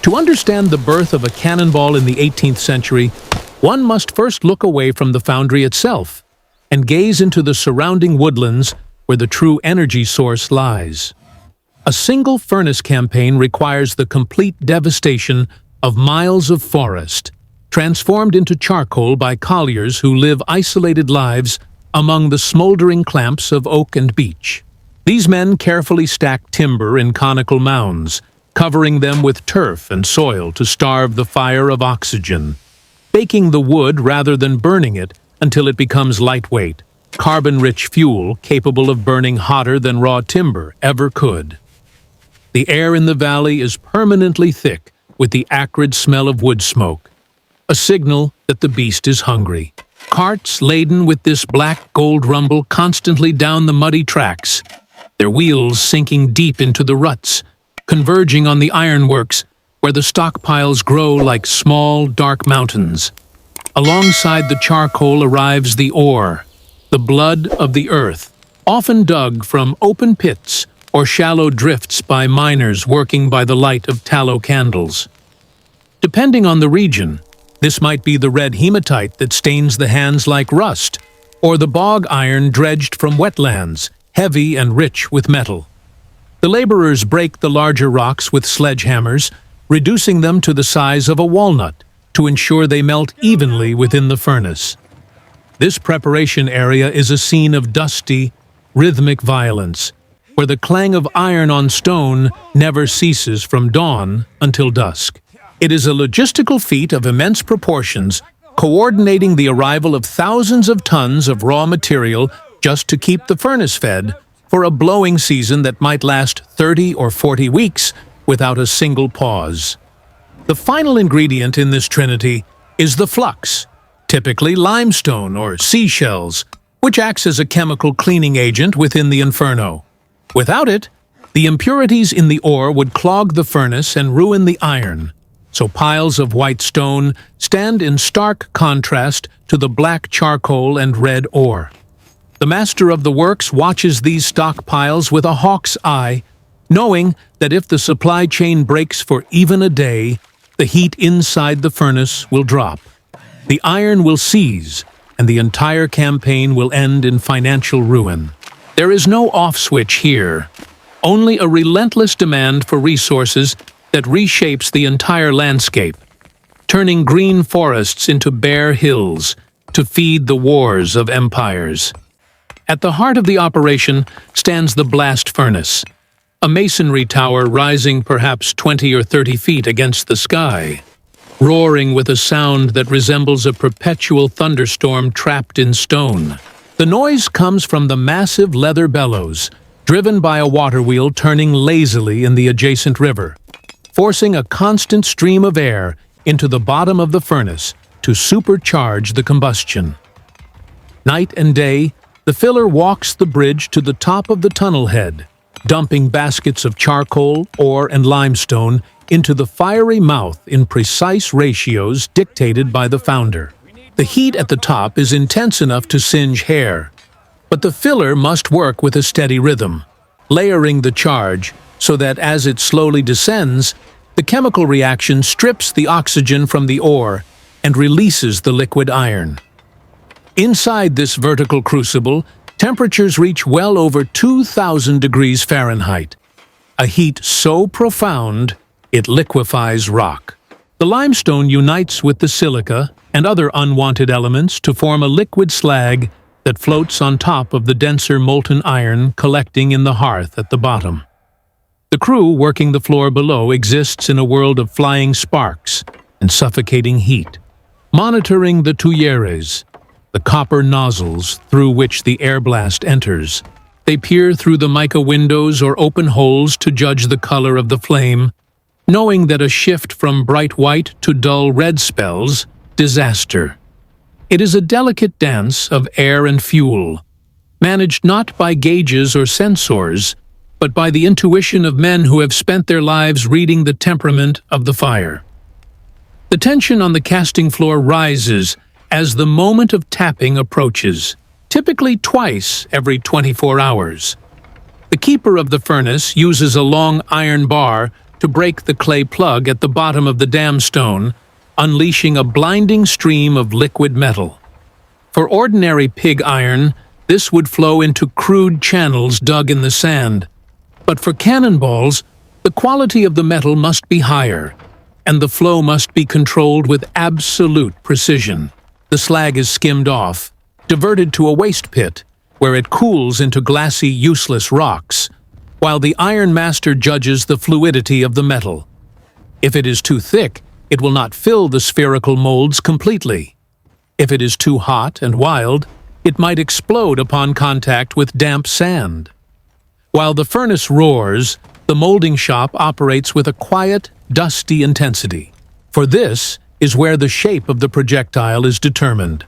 To understand the birth of a cannonball in the 18th century, one must first look away from the foundry itself and gaze into the surrounding woodlands where the true energy source lies. A single furnace campaign requires the complete devastation of miles of forest, transformed into charcoal by colliers who live isolated lives among the smoldering clamps of oak and beech. These men carefully stack timber in conical mounds, covering them with turf and soil to starve the fire of oxygen, baking the wood rather than burning it until it becomes lightweight, carbon-rich fuel capable of burning hotter than raw timber ever could. The air in the valley is permanently thick with the acrid smell of wood smoke, a signal that the beast is hungry. Carts laden with this black gold rumble constantly down the muddy tracks, their wheels sinking deep into the ruts, converging on the ironworks where the stockpiles grow like small, dark mountains. Alongside the charcoal arrives the ore, the blood of the earth, often dug from open pits or shallow drifts by miners working by the light of tallow candles. Depending on the region, this might be the red hematite that stains the hands like rust, or the bog iron dredged from wetlands, heavy and rich with metal. The laborers break the larger rocks with sledgehammers, reducing them to the size of a walnut to ensure they melt evenly within the furnace. This preparation area is a scene of dusty, rhythmic violence, where the clang of iron on stone never ceases from dawn until dusk. It is a logistical feat of immense proportions, coordinating the arrival of thousands of tons of raw material just to keep the furnace fed for a blowing season that might last 30 or 40 weeks without a single pause. The final ingredient in this trinity is the flux, typically limestone or seashells, which acts as a chemical cleaning agent within the inferno. Without it, the impurities in the ore would clog the furnace and ruin the iron, so piles of white stone stand in stark contrast to the black charcoal and red ore. The master of the works watches these stockpiles with a hawk's eye, knowing that if the supply chain breaks for even a day, the heat inside the furnace will drop. The iron will seize, and the entire campaign will end in financial ruin. There is no off switch here, only a relentless demand for resources that reshapes the entire landscape, turning green forests into bare hills to feed the wars of empires. At the heart of the operation stands the blast furnace, a masonry tower rising perhaps 20 or 30 feet against the sky, roaring with a sound that resembles a perpetual thunderstorm trapped in stone. The noise comes from the massive leather bellows, driven by a water wheel turning lazily in the adjacent river, forcing a constant stream of air into the bottom of the furnace to supercharge the combustion. Night and day, the filler walks the bridge to the top of the tunnel head, dumping baskets of charcoal, ore, and limestone into the fiery mouth in precise ratios dictated by the founder. The heat at the top is intense enough to singe hair, but the filler must work with a steady rhythm, layering the charge so that as it slowly descends, the chemical reaction strips the oxygen from the ore and releases the liquid iron. Inside this vertical crucible, temperatures reach well over 2,000 degrees Fahrenheit, a heat so profound it liquefies rock. The limestone unites with the silica and other unwanted elements to form a liquid slag that floats on top of the denser molten iron collecting in the hearth at the bottom. The crew working the floor below exists in a world of flying sparks and suffocating heat, monitoring the tuyères, the copper nozzles through which the air blast enters. They peer through the mica windows or open holes to judge the color of the flame, knowing that a shift from bright white to dull red spells disaster. It is a delicate dance of air and fuel, managed not by gauges or sensors, but by the intuition of men who have spent their lives reading the temperament of the fire. The tension on the casting floor rises as the moment of tapping approaches, typically twice every 24 hours. The keeper of the furnace uses a long iron bar to break the clay plug at the bottom of the dam stone, unleashing a blinding stream of liquid metal. For ordinary pig iron, this would flow into crude channels dug in the sand. But for cannonballs, the quality of the metal must be higher, and the flow must be controlled with absolute precision. The slag is skimmed off, diverted to a waste pit, where it cools into glassy, useless rocks, while the iron master judges the fluidity of the metal. If it is too thick, it will not fill the spherical molds completely. If it is too hot and wild, it might explode upon contact with damp sand. While the furnace roars, the molding shop operates with a quiet, dusty intensity. For this is where the shape of the projectile is determined.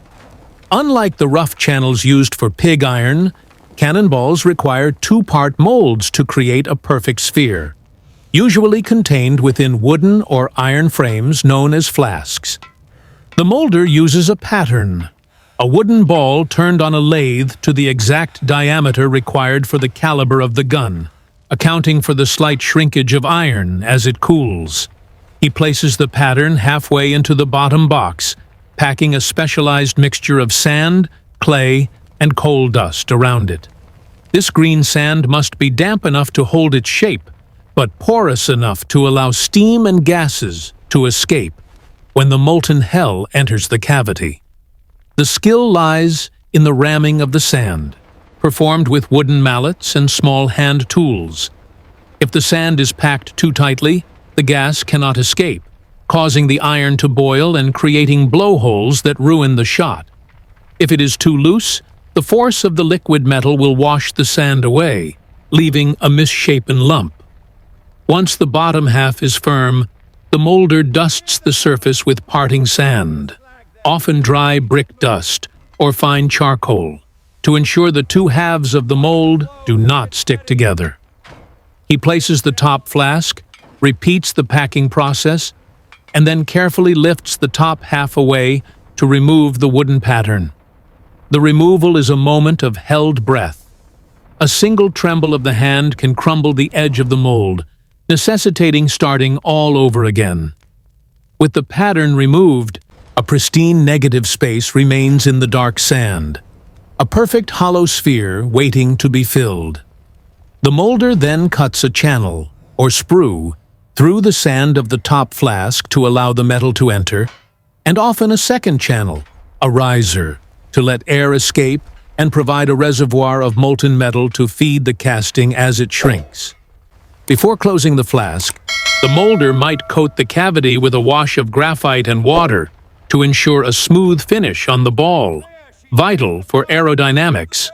Unlike the rough channels used for pig iron, cannonballs require two-part molds to create a perfect sphere, usually contained within wooden or iron frames known as flasks. The molder uses a pattern, a wooden ball turned on a lathe to the exact diameter required for the caliber of the gun, accounting for the slight shrinkage of iron as it cools. He places the pattern halfway into the bottom box, packing a specialized mixture of sand, clay, and coal dust around it. This green sand must be damp enough to hold its shape, but porous enough to allow steam and gases to escape when the molten hell enters the cavity. The skill lies in the ramming of the sand, performed with wooden mallets and small hand tools. If the sand is packed too tightly, the gas cannot escape, causing the iron to boil and creating blowholes that ruin the shot. If it is too loose, the force of the liquid metal will wash the sand away, leaving a misshapen lump. Once the bottom half is firm, the molder dusts the surface with parting sand, often dry brick dust or fine charcoal, to ensure the two halves of the mold do not stick together. He places the top flask, repeats the packing process, and then carefully lifts the top half away to remove the wooden pattern. The removal is a moment of held breath. A single tremble of the hand can crumble the edge of the mold, necessitating starting all over again. With the pattern removed, a pristine negative space remains in the dark sand, a perfect hollow sphere waiting to be filled. The molder then cuts a channel, or sprue, through the sand of the top flask to allow the metal to enter, and often a second channel, a riser, to let air escape and provide a reservoir of molten metal to feed the casting as it shrinks. Before closing the flask, the molder might coat the cavity with a wash of graphite and water to ensure a smooth finish on the ball, vital for aerodynamics.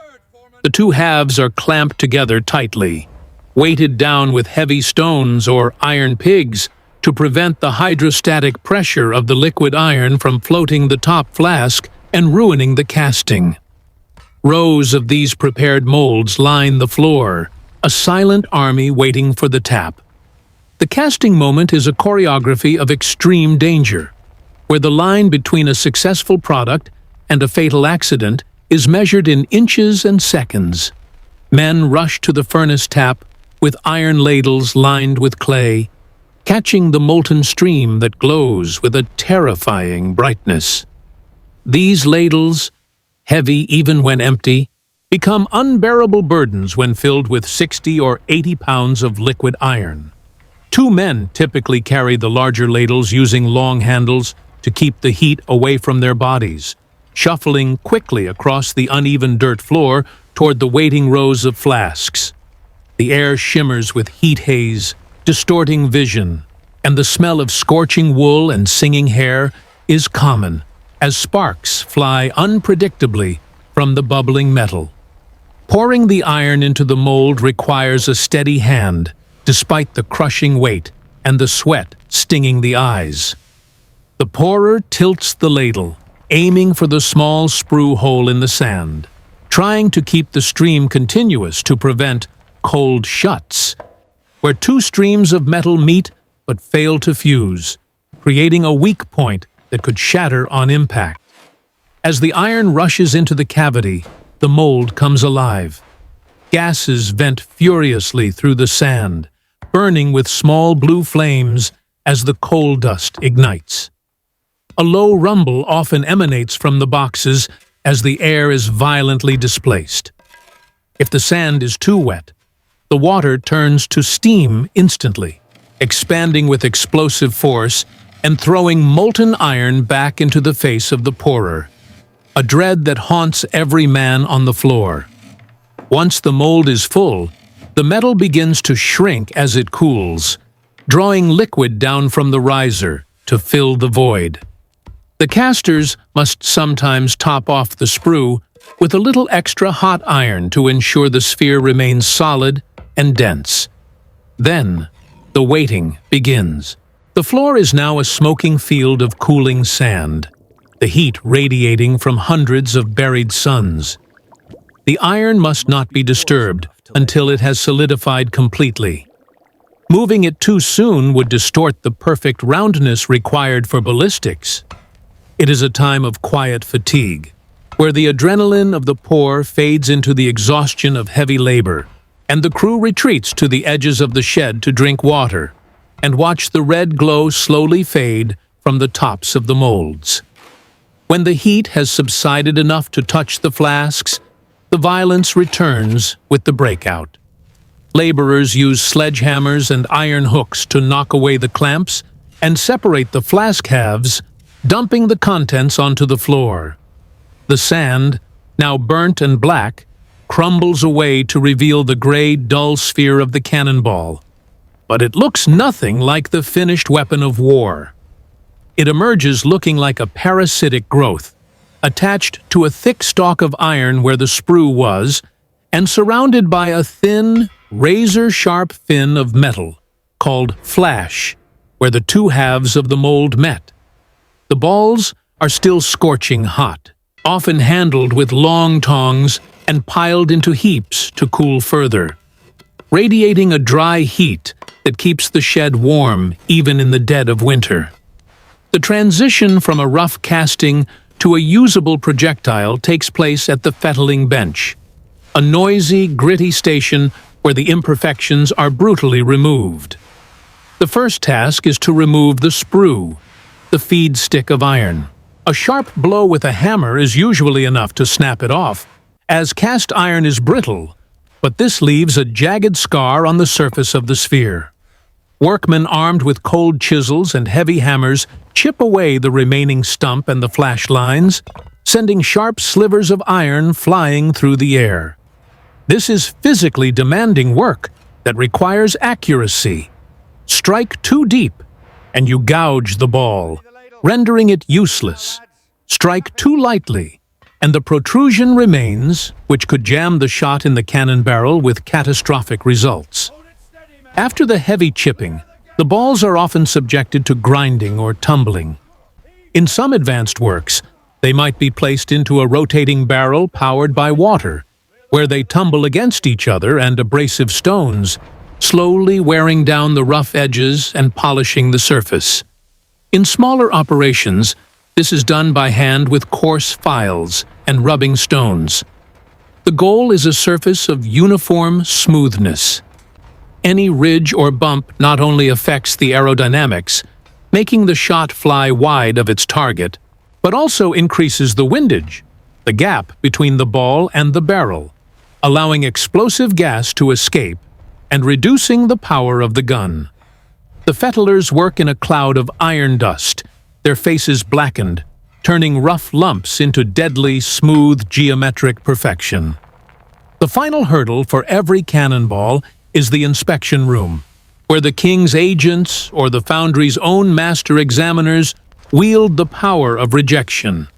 The two halves are clamped together tightly, weighted down with heavy stones or iron pigs to prevent the hydrostatic pressure of the liquid iron from floating the top flask and ruining the casting. Rows of these prepared molds line the floor, a silent army waiting for the tap. The casting moment is a choreography of extreme danger, where the line between a successful product and a fatal accident is measured in inches and seconds. Men rush to the furnace tap with iron ladles lined with clay, catching the molten stream that glows with a terrifying brightness. These ladles, heavy even when empty, become unbearable burdens when filled with 60 or 80 pounds of liquid iron. Two men typically carry the larger ladles using long handles to keep the heat away from their bodies, shuffling quickly across the uneven dirt floor toward the waiting rows of flasks. The air shimmers with heat haze, distorting vision, and the smell of scorching wool and singing hair is common as sparks fly unpredictably from the bubbling metal. Pouring the iron into the mold requires a steady hand, despite the crushing weight and the sweat stinging the eyes. The pourer tilts the ladle, aiming for the small sprue hole in the sand, trying to keep the stream continuous to prevent cold shuts, where two streams of metal meet but fail to fuse, creating a weak point that could shatter on impact. As the iron rushes into the cavity, the mold comes alive. Gases vent furiously through the sand, burning with small blue flames as the coal dust ignites. A low rumble often emanates from the boxes as the air is violently displaced. If the sand is too wet, the water turns to steam instantly, expanding with explosive force and throwing molten iron back into the face of the pourer, a dread that haunts every man on the floor. Once the mold is full, the metal begins to shrink as it cools, drawing liquid down from the riser to fill the void. The casters must sometimes top off the sprue with a little extra hot iron to ensure the sphere remains solid and dense. Then, the waiting begins. The floor is now a smoking field of cooling sand, the heat radiating from hundreds of buried suns. The iron must not be disturbed until it has solidified completely. Moving it too soon would distort the perfect roundness required for ballistics. It is a time of quiet fatigue, where the adrenaline of the pour fades into the exhaustion of heavy labor, and the crew retreats to the edges of the shed to drink water and watch the red glow slowly fade from the tops of the molds. When the heat has subsided enough to touch the flasks, the violence returns with the breakout. Laborers use sledgehammers and iron hooks to knock away the clamps and separate the flask halves, dumping the contents onto the floor. The sand, now burnt and black, crumbles away to reveal the gray, dull sphere of the cannonball. But it looks nothing like the finished weapon of war. It emerges looking like a parasitic growth, attached to a thick stalk of iron where the sprue was, and surrounded by a thin, razor-sharp fin of metal, called flash, where the two halves of the mold met. The balls are still scorching hot, often handled with long tongs and piled into heaps to cool further, radiating a dry heat that keeps the shed warm even in the dead of winter. The transition from a rough casting to a usable projectile takes place at the fettling bench, a noisy, gritty station where the imperfections are brutally removed. The first task is to remove the sprue, the feed stick of iron. A sharp blow with a hammer is usually enough to snap it off, as cast iron is brittle, but this leaves a jagged scar on the surface of the sphere. Workmen armed with cold chisels and heavy hammers chip away the remaining stump and the flash lines, sending sharp slivers of iron flying through the air. This is physically demanding work that requires accuracy. Strike too deep, and you gouge the ball, rendering it useless. Strike too lightly, and the protrusion remains, which could jam the shot in the cannon barrel with catastrophic results. After the heavy chipping, the balls are often subjected to grinding or tumbling. In some advanced works, they might be placed into a rotating barrel powered by water, where they tumble against each other and abrasive stones, slowly wearing down the rough edges and polishing the surface. In smaller operations, this is done by hand with coarse files and rubbing stones. The goal is a surface of uniform smoothness. Any ridge or bump not only affects the aerodynamics, making the shot fly wide of its target, but also increases the windage, the gap between the ball and the barrel, allowing explosive gas to escape and reducing the power of the gun. The fettlers work in a cloud of iron dust, their faces blackened, turning rough lumps into deadly, smooth geometric perfection. The final hurdle for every cannonball is the inspection room, where the king's agents or the foundry's own master examiners wield the power of rejection.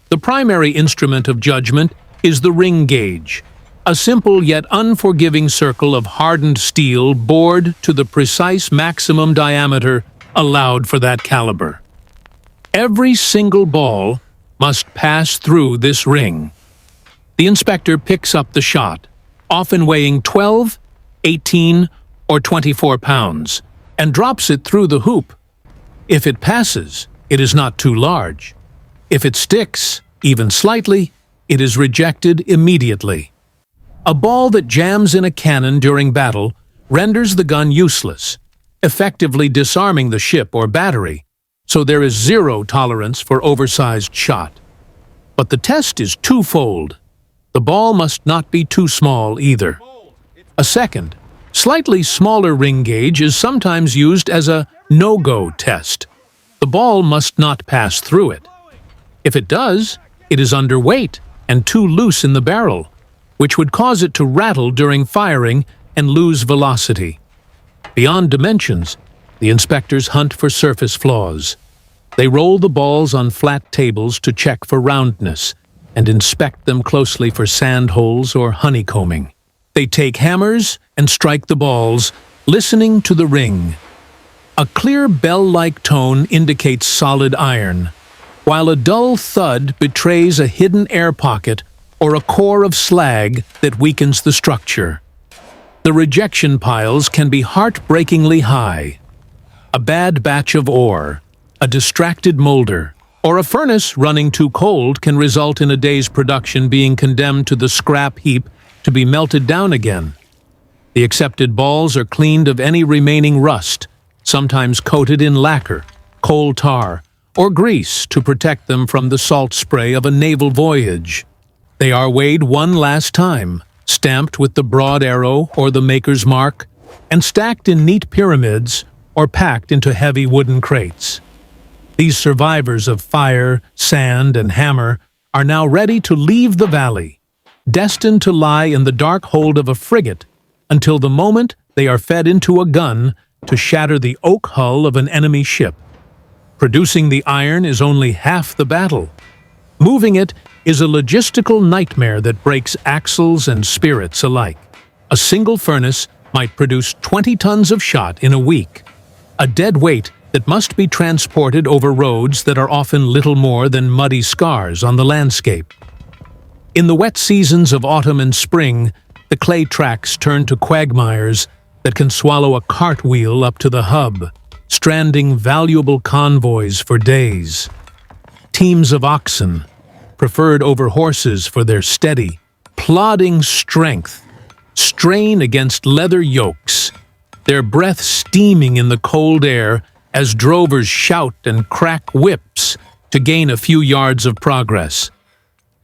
The primary instrument of judgment is the ring gauge, a simple yet unforgiving circle of hardened steel bored to the precise maximum diameter allowed for that caliber. Every single ball must pass through this ring. The inspector picks up the shot, often weighing 12, 18, or 24 pounds, and drops it through the hoop. If it passes, it is not too large. If it sticks, even slightly, it is rejected immediately. A ball that jams in a cannon during battle renders the gun useless, effectively disarming the ship or battery, so there is zero tolerance for oversized shot. But the test is twofold. The ball must not be too small either. A second, slightly smaller ring gauge is sometimes used as a no-go test. The ball must not pass through it. If it does, it is underweight and too loose in the barrel, which would cause it to rattle during firing and lose velocity. Beyond dimensions, the inspectors hunt for surface flaws. They roll the balls on flat tables to check for roundness and inspect them closely for sand holes or honeycombing. They take hammers and strike the balls, listening to the ring. A clear bell-like tone indicates solid iron, while a dull thud betrays a hidden air pocket or a core of slag that weakens the structure. The rejection piles can be heartbreakingly high. A bad batch of ore, a distracted molder, or a furnace running too cold can result in a day's production being condemned to the scrap heap to be melted down again. The accepted balls are cleaned of any remaining rust, sometimes coated in lacquer, coal tar, or grease to protect them from the salt spray of a naval voyage. They are weighed one last time, stamped with the broad arrow or the maker's mark, and stacked in neat pyramids or packed into heavy wooden crates. These survivors of fire, sand, and hammer are now ready to leave the valley, destined to lie in the dark hold of a frigate until the moment they are fed into a gun to shatter the oak hull of an enemy ship. Producing the iron is only half the battle. Moving it is a logistical nightmare that breaks axles and spirits alike. A single furnace might produce 20 tons of shot in a week, a dead weight that must be transported over roads that are often little more than muddy scars on the landscape. In the wet seasons of autumn and spring, the clay tracks turn to quagmires that can swallow a cartwheel up to the hub, stranding valuable convoys for days. Teams of oxen, preferred over horses for their steady, plodding strength, strain against leather yokes, their breath steaming in the cold air as drovers shout and crack whips to gain a few yards of progress.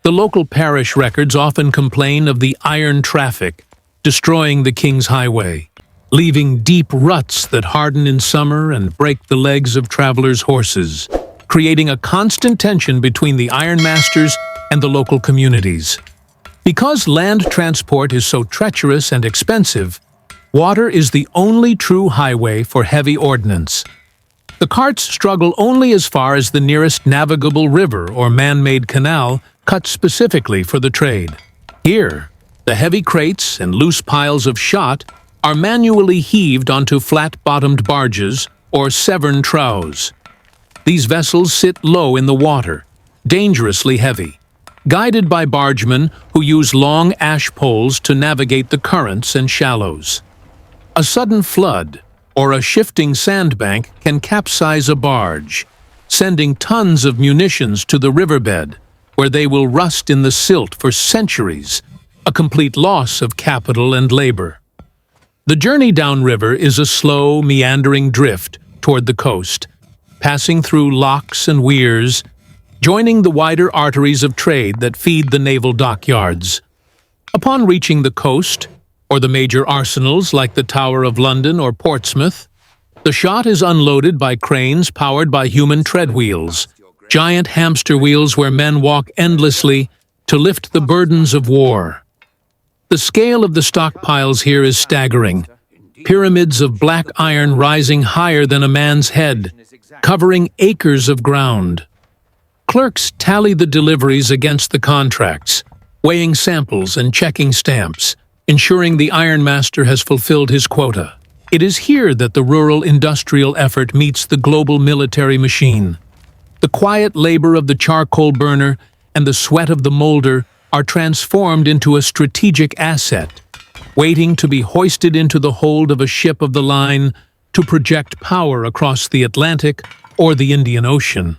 The local parish records often complain of the iron traffic, destroying the King's Highway, leaving deep ruts that harden in summer and break the legs of travelers' horses, creating a constant tension between the ironmasters and the local communities. Because land transport is so treacherous and expensive, water is the only true highway for heavy ordnance. The carts struggle only as far as the nearest navigable river or man-made canal cut specifically for the trade. Here, the heavy crates and loose piles of shot are manually heaved onto flat-bottomed barges or severn trows. These vessels sit low in the water, dangerously heavy, guided by bargemen who use long ash poles to navigate the currents and shallows. A sudden flood or a shifting sandbank can capsize a barge, sending tons of munitions to the riverbed, where they will rust in the silt for centuries, a complete loss of capital and labor. The journey downriver is a slow, meandering drift toward the coast, passing through locks and weirs, joining the wider arteries of trade that feed the naval dockyards. Upon reaching the coast, or the major arsenals like the Tower of London or Portsmouth, the shot is unloaded by cranes powered by human tread wheels, giant hamster wheels where men walk endlessly to lift the burdens of war. The scale of the stockpiles here is staggering, pyramids of black iron rising higher than a man's head, covering acres of ground. Clerks tally the deliveries against the contracts, weighing samples and checking stamps, ensuring the ironmaster has fulfilled his quota. It is here that the rural industrial effort meets the global military machine. The quiet labor of the charcoal burner and the sweat of the molder are transformed into a strategic asset, waiting to be hoisted into the hold of a ship of the line to project power across the Atlantic or the Indian Ocean.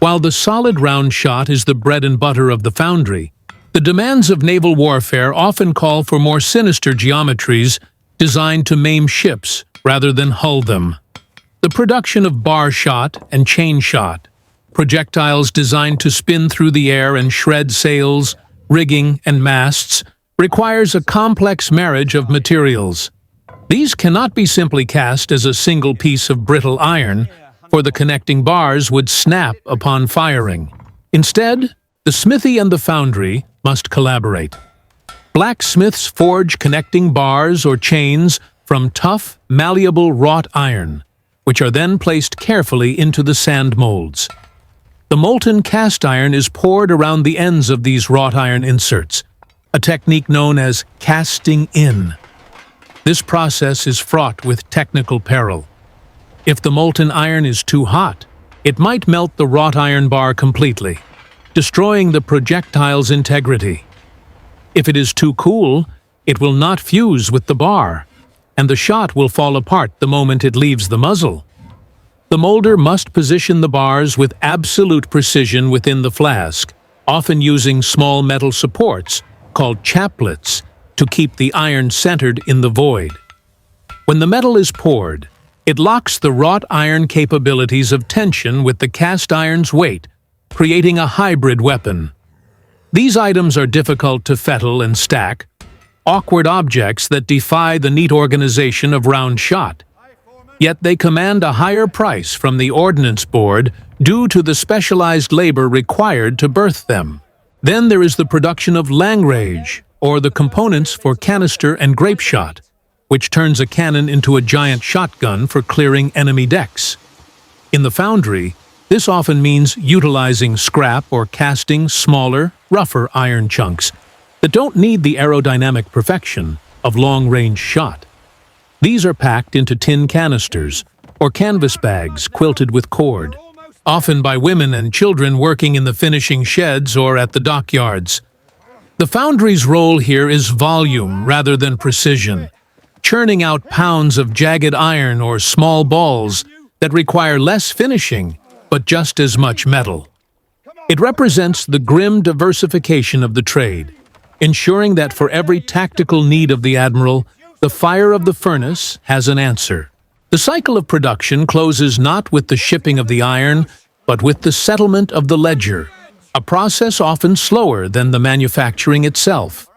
While the solid round shot is the bread and butter of the foundry, the demands of naval warfare often call for more sinister geometries designed to maim ships rather than hull them. The production of bar shot and chain shot, projectiles designed to spin through the air and shred sails, rigging, and masts, requires a complex marriage of materials. These cannot be simply cast as a single piece of brittle iron, for the connecting bars would snap upon firing. Instead, the smithy and the foundry must collaborate. Blacksmiths forge connecting bars or chains from tough, malleable wrought iron, which are then placed carefully into the sand molds. The molten cast iron is poured around the ends of these wrought iron inserts, a technique known as casting in. This process is fraught with technical peril. If the molten iron is too hot, it might melt the wrought iron bar completely, destroying the projectile's integrity. If it is too cool, it will not fuse with the bar, and the shot will fall apart the moment it leaves the muzzle. The molder must position the bars with absolute precision within the flask, often using small metal supports, called chaplets, to keep the iron centered in the void. When the metal is poured, it locks the wrought iron capabilities of tension with the cast iron's weight, creating a hybrid weapon. These items are difficult to fettle and stack, awkward objects that defy the neat organization of round shot. Yet they command a higher price from the Ordnance Board due to the specialized labor required to berth them. Then there is the production of langrage, or the components for canister and grape shot, which turns a cannon into a giant shotgun for clearing enemy decks. In the foundry, this often means utilizing scrap or casting smaller, rougher iron chunks that don't need the aerodynamic perfection of long-range shot. These are packed into tin canisters or canvas bags quilted with cord, often by women and children working in the finishing sheds or at the dockyards. The foundry's role here is volume rather than precision, churning out pounds of jagged iron or small balls that require less finishing but just as much metal. It represents the grim diversification of the trade, ensuring that for every tactical need of the admiral, the fire of the furnace has an answer. The cycle of production closes not with the shipping of the iron, but with the settlement of the ledger, a process often slower than the manufacturing itself.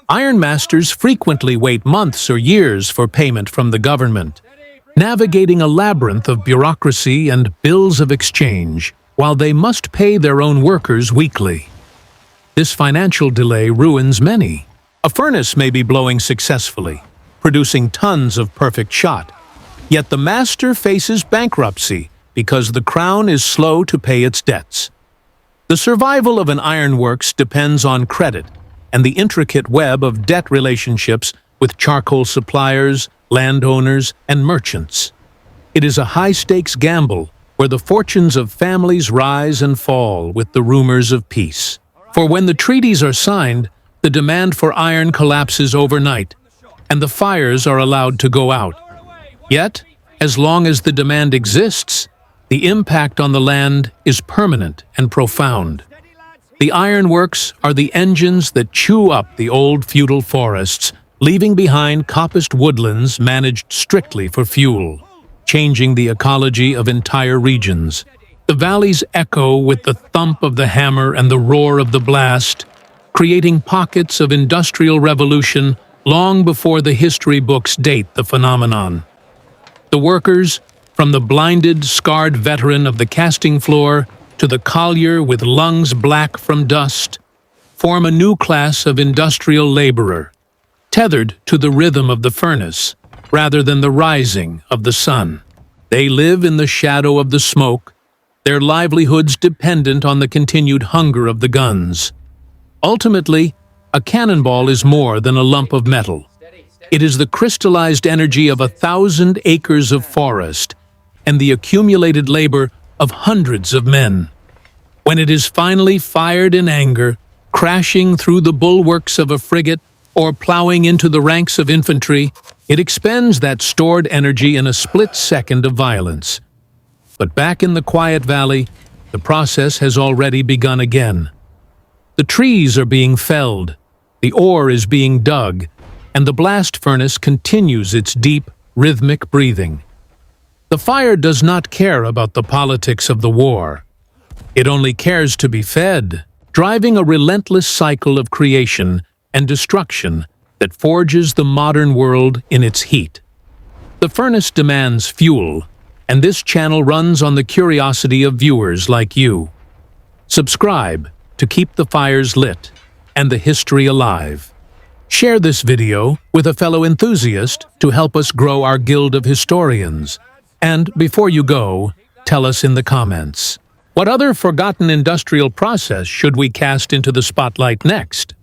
Iron masters frequently wait months or years for payment from the government, navigating a labyrinth of bureaucracy and bills of exchange, while they must pay their own workers weekly. This financial delay ruins many. A furnace may be blowing successfully, producing tons of perfect shot, yet the master faces bankruptcy because the crown is slow to pay its debts. The survival of an ironworks depends on credit and the intricate web of debt relationships with charcoal suppliers, landowners, and merchants. It is a high-stakes gamble where the fortunes of families rise and fall with the rumors of peace. For when the treaties are signed, the demand for iron collapses overnight, and the fires are allowed to go out. Yet, as long as the demand exists, the impact on the land is permanent and profound. The ironworks are the engines that chew up the old feudal forests, leaving behind coppiced woodlands managed strictly for fuel, changing the ecology of entire regions. The valleys echo with the thump of the hammer and the roar of the blast, creating pockets of industrial revolution long before the history books date the phenomenon. The workers, from the blinded, scarred veteran of the casting floor to the collier with lungs black from dust, form a new class of industrial laborer, tethered to the rhythm of the furnace rather than the rising of the sun. They live in the shadow of the smoke, their livelihoods dependent on the continued hunger of the guns. Ultimately, a cannonball is more than a lump of metal. It is the crystallized energy of 1,000 acres of forest and the accumulated labor of hundreds of men. When it is finally fired in anger, crashing through the bulwarks of a frigate or plowing into the ranks of infantry, it expends that stored energy in a split second of violence. But back in the quiet valley, the process has already begun again. The trees are being felled, the ore is being dug, and the blast furnace continues its deep, rhythmic breathing. The fire does not care about the politics of the war. It only cares to be fed, driving a relentless cycle of creation and destruction that forges the modern world in its heat. The furnace demands fuel, and this channel runs on the curiosity of viewers like you. Subscribe to keep the fires lit and the history alive. Share this video with a fellow enthusiast to help us grow our guild of historians. And before you go, tell us in the comments, what other forgotten industrial process should we cast into the spotlight next?